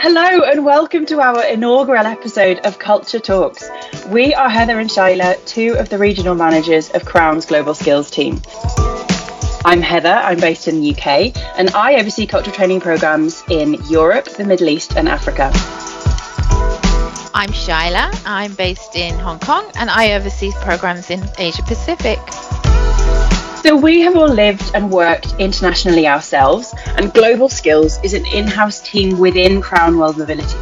Hello and welcome to our inaugural episode of Culture Talks. We are Heather and Shyla, two of the regional managers of Crown's Global Skills team. I'm Heather, I'm based in the UK, and I oversee cultural training programmes in Europe, the Middle East and Africa. I'm Shyla, I'm based in Hong Kong, and I oversee programmes in Asia Pacific. So we have all lived and worked internationally ourselves, and Global Skills is an in-house team within Crown World Mobility.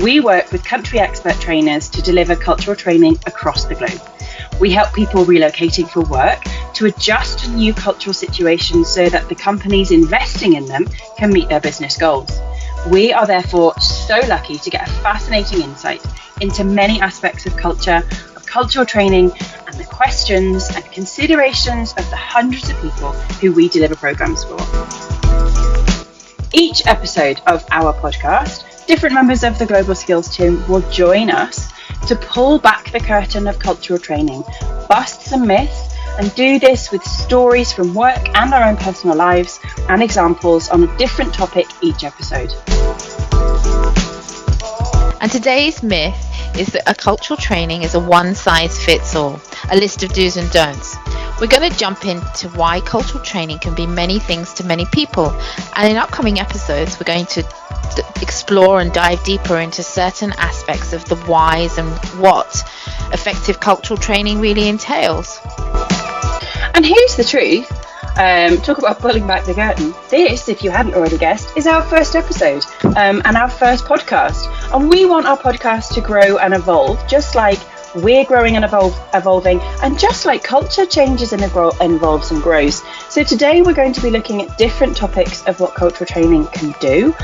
We work with country expert trainers to deliver cultural training across the globe. We help people relocating for work to adjust to new cultural situations so that the companies investing in them can meet their business goals. We are therefore so lucky to get a fascinating insight into many aspects of culture, of cultural training, and the questions and considerations of the hundreds of people who we deliver programs for. Each episode of our podcast, different members of the Global Skills team will join us to pull back the curtain of cultural training, bust some myths, and do this with stories from work and our own personal lives and examples on a different topic each episode. And today's myth is that a cultural training is a one-size-fits-all, a list of do's and don'ts. We're going to jump into why cultural training can be many things to many people. And in upcoming episodes, we're going to explore and dive deeper into certain aspects of the whys and what effective cultural training really entails. And here's the truth. Talk about pulling back the curtain. This, if you hadn't already guessed, is our first episode and our first podcast. And we want our podcast to grow and evolve, just like we're growing and evolving, and just like culture changes and evolves and grows. So today we're going to be looking at different topics of what cultural training can do.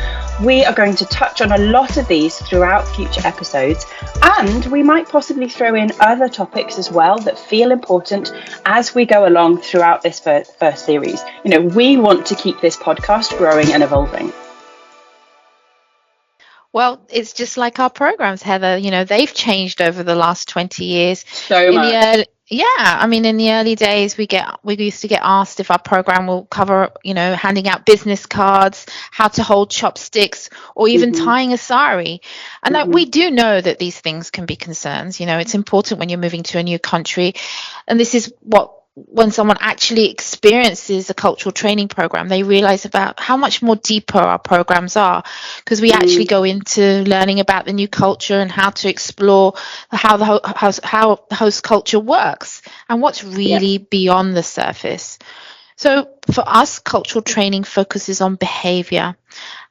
We are going to touch on a lot of these throughout future episodes, and we might possibly throw in other topics as well that feel important as we go along throughout this first series. You know, we want to keep this podcast growing and evolving. Well, it's just like our programs, Heather. You know, they've changed over the last 20 years. So much. In the early days, we used to get asked if our program will cover, handing out business cards, how to hold chopsticks, or even tying a sari. And that we do know that these things can be concerns. You know, it's important when you're moving to a new country. And this is when someone actually experiences a cultural training program, they realize about how much more deeper our programs are, because we actually go into learning about the new culture and how to explore how the host culture works and what's really beyond the surface. So for us, cultural training focuses on behavior,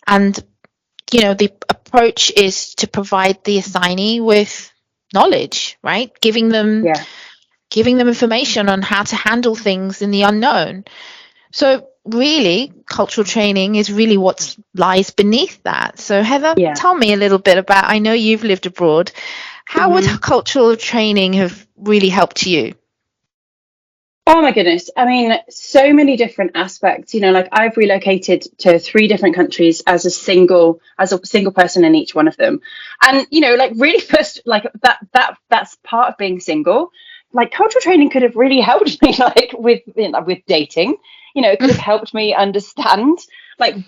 and the approach is to provide the assignee with knowledge, right? Giving them information on how to handle things in the unknown. So really, cultural training is really what lies beneath that. So Heather, tell me a little bit about, I know you've lived abroad. How would cultural training have really helped you? Oh my goodness. I mean, so many different aspects. Like I've relocated to 3 different countries as a single person in each one of them. And, really first, that's part of being single. Like cultural training could have really helped me, with dating. It could have helped me understand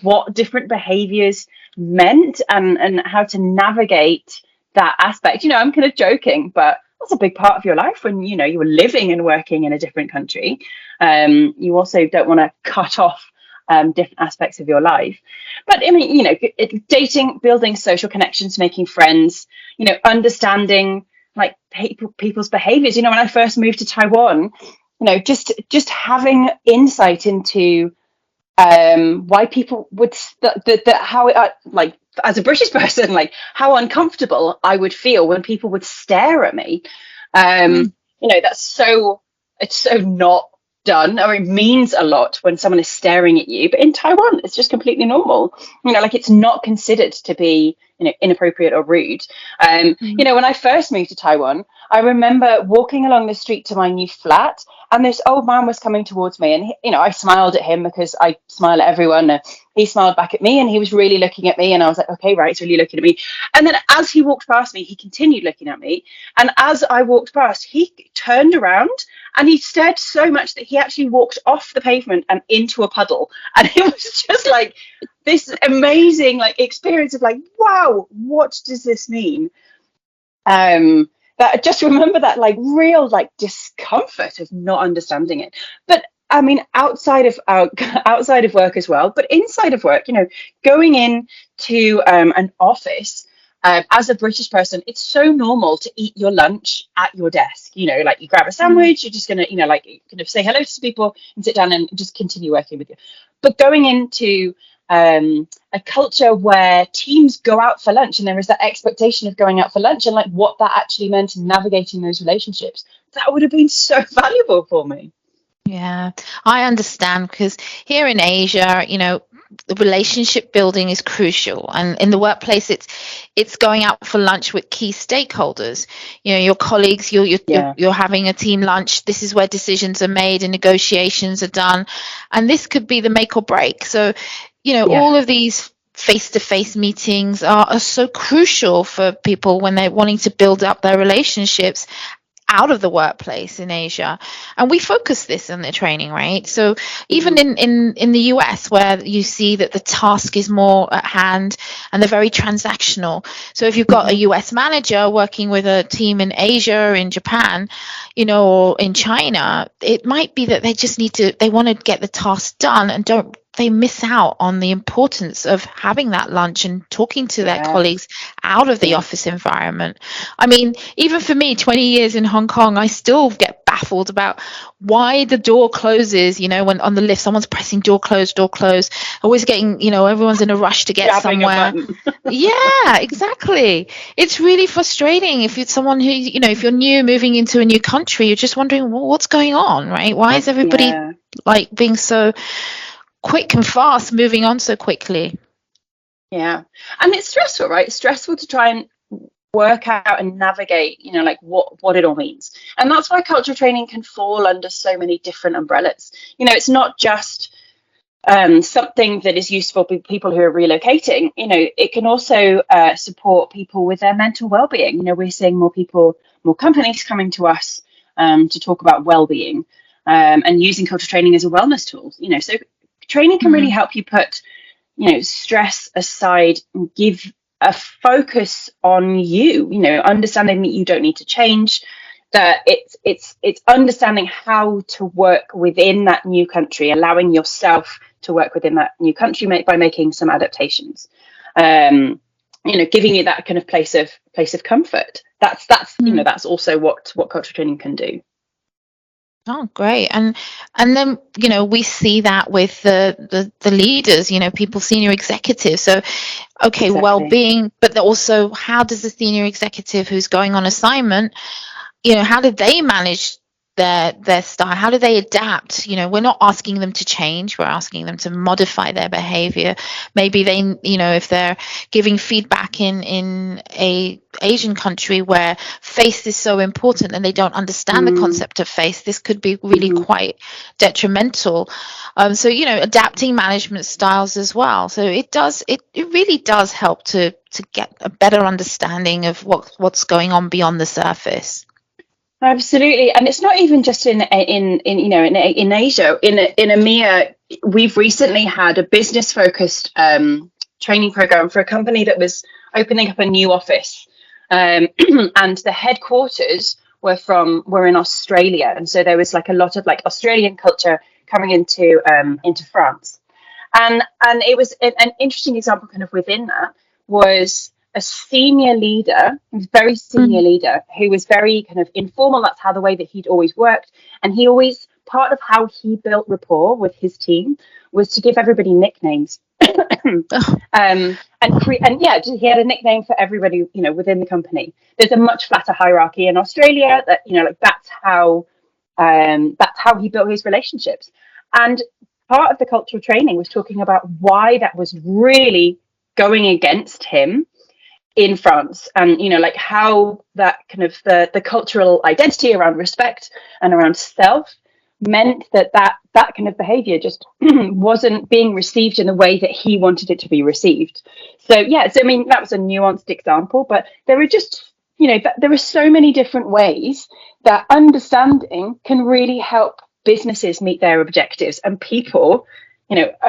what different behaviors meant and how to navigate that aspect. I'm kind of joking, but that's a big part of your life when you were living and working in a different country. You also don't want to cut off different aspects of your life. But I mean, dating, building social connections, making friends, understanding people's behaviors. When I first moved to Taiwan, just having insight into why people would how it, as a British person, how uncomfortable I would feel when people would stare at me. It's so not done, or it means a lot when someone is staring at you. But in Taiwan, it's just completely normal. It's not considered to be inappropriate or rude. When I first moved to Taiwan, I remember walking along the street to my new flat, and this old man was coming towards me, and I smiled at him because I smile at everyone. He smiled back at me, and he was really looking at me, and I was like, okay, right, he's really looking at me. And then as he walked past me, he continued looking at me, and as I walked past, he turned around and he stared so much that he actually walked off the pavement and into a puddle, and it was just like this amazing like experience of like, wow, what does this mean? That I just remember that like real like discomfort of not understanding it. But I mean, outside of outside of work as well, but inside of work, going in to an office. As a British person, it's so normal to eat your lunch at your desk. Like you grab a sandwich, you're just gonna, like kind of say hello to people and sit down and just continue working with you. But going into a culture where teams go out for lunch, and there is that expectation of going out for lunch, and like what that actually meant in navigating those relationships, that would have been so valuable for me. Yeah, I understand, because here in Asia, the relationship building is crucial, and in the workplace, it's going out for lunch with key stakeholders. Your colleagues, you're having a team lunch. This is where decisions are made and negotiations are done, and this could be the make or break. So, all of these face-to-face meetings are so crucial for people when they're wanting to build up their relationships out of the workplace in Asia. And we focus this in the training, right? So even in the US, where you see that the task is more at hand and they're very transactional. So if you've got a US manager working with a team in Asia, in Japan, or in China, it might be that they want to get the task done, and they miss out on the importance of having that lunch and talking to their colleagues out of the office environment. I mean, even for me, 20 years in Hong Kong, I still get baffled about why the door closes, when on the lift, someone's pressing door close, always getting, everyone's in a rush to get somewhere. Yeah, exactly. It's really frustrating if you're someone who, if you're new, moving into a new country, you're just wondering, well, what's going on, right? Why is everybody like being so quick and fast, moving on so quickly? And it's stressful, right? It's stressful to try and work out and navigate, like what it all means. And that's why cultural training can fall under so many different umbrellas. It's not just something that is useful for people who are relocating. It can also support people with their mental well-being. We're seeing more companies coming to us to talk about well-being and using cultural training as a wellness tool. So training can really help you put, stress aside and give a focus on you, understanding that you don't need to change, that it's understanding how to work within that new country, allowing yourself to work within that new country by making some adaptations, giving you that kind of place of comfort. That's that's also what cultural training can do. Oh, great. And then, we see that with the leaders, people, senior executives. So, okay, exactly. Well-being, but also how does the senior executive who's going on assignment, how do they manage their style? How do they adapt? We're not asking them to change. We're asking them to modify their behavior. Maybe they, if they're giving feedback in a Asian country where face is so important and they don't understand the concept of face, this could be really quite detrimental. So, adapting management styles as well. So it really does help to get a better understanding of what's going on beyond the surface. Absolutely. And it's not even just in Asia. In EMEA, we've recently had a business focused training program for a company that was opening up a new office, and the headquarters were in Australia, and so there was like a lot of like Australian culture coming into France, and it was an interesting example kind of within that was a senior leader, very senior leader, who was very kind of informal. That's how the way that he'd always worked. And he always, part of how he built rapport with his team was to give everybody nicknames. He had a nickname for everybody, within the company. There's a much flatter hierarchy in Australia that, that's how he built his relationships. And part of the cultural training was talking about why that was really going against him in France, and like how that kind of the cultural identity around respect and around self meant that kind of behavior just wasn't being received in the way that he wanted it to be received. So I mean, that was a nuanced example, but there are just there are so many different ways that understanding can really help businesses meet their objectives and people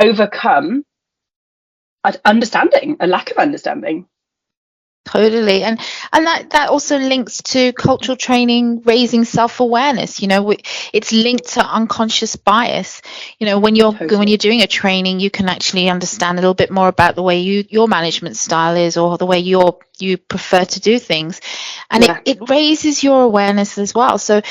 overcome a lack of understanding. Totally. And that also links to cultural training, raising self-awareness. It's linked to unconscious bias. When you're doing a training, you can actually understand a little bit more about the way your management style is, or the way you prefer to do things, and it raises your awareness as well. So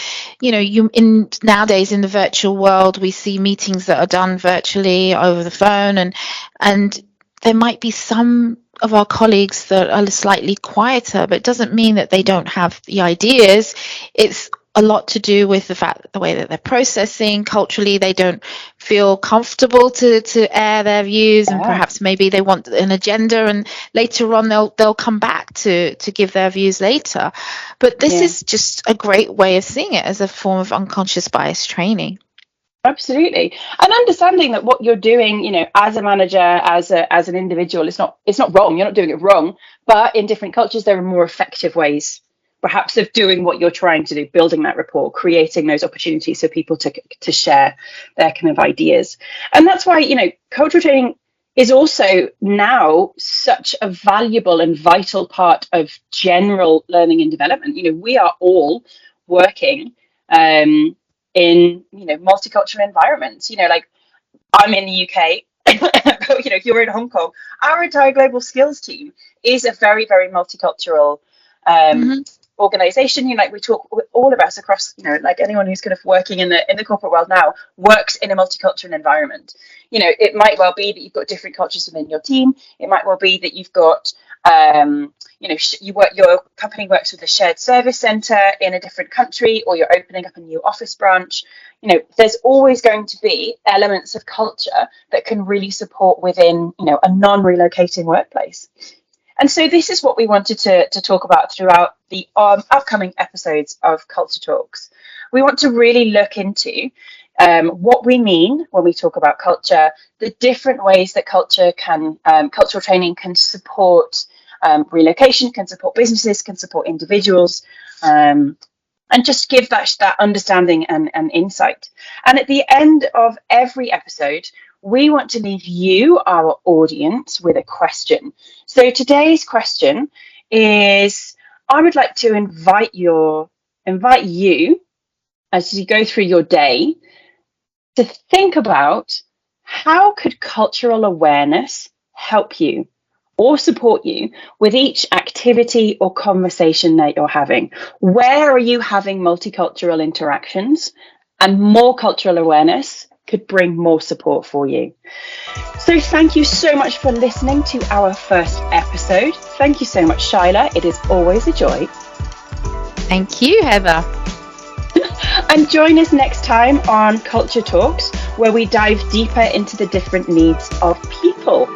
nowadays in the virtual world, we see meetings that are done virtually over the phone, and there might be some of our colleagues that are slightly quieter, but it doesn't mean that they don't have the ideas. It's a lot to do with the way that they're processing culturally. They don't feel comfortable to air their views, and perhaps maybe they want an agenda, and later on they'll come back to give their views later. But this is just a great way of seeing it as a form of unconscious bias training. Absolutely. And understanding that what you're doing, as a manager, as an individual, it's not wrong. You're not doing it wrong. But in different cultures, there are more effective ways, perhaps, of doing what you're trying to do, building that rapport, creating those opportunities for people to share their kind of ideas. And that's why, cultural training is also now such a valuable and vital part of general learning and development. We are all working in multicultural environments. Like, I'm in the UK, but you're in Hong Kong. Our entire global skills team is a very, very multicultural organization. Like, we talk with all of us across, like anyone who's kind of working in the corporate world now works in a multicultural environment. It might well be that you've got different cultures within your team. It might well be that you've got your company works with a shared service center in a different country, or you're opening up a new office branch. There's always going to be elements of culture that can really support within a non-relocating workplace. And so this is what we wanted to talk about throughout the upcoming episodes of Culture Talks. We want to really look into what we mean when we talk about culture, the different ways that cultural training can support relocation, can support businesses, can support individuals, and just give that understanding and insight. And at the end of every episode, we want to leave you, our audience, with a question. So today's question is, I would like to invite you, as you go through your day, to think about how could cultural awareness help you or support you with each activity or conversation that you're having. Where are you having multicultural interactions? And more cultural awareness could bring more support for you. So thank you so much for listening to our first episode. Thank you so much, Shyla. It is always a joy. Thank you, Heather. And join us next time on Culture Talks, where we dive deeper into the different needs of people.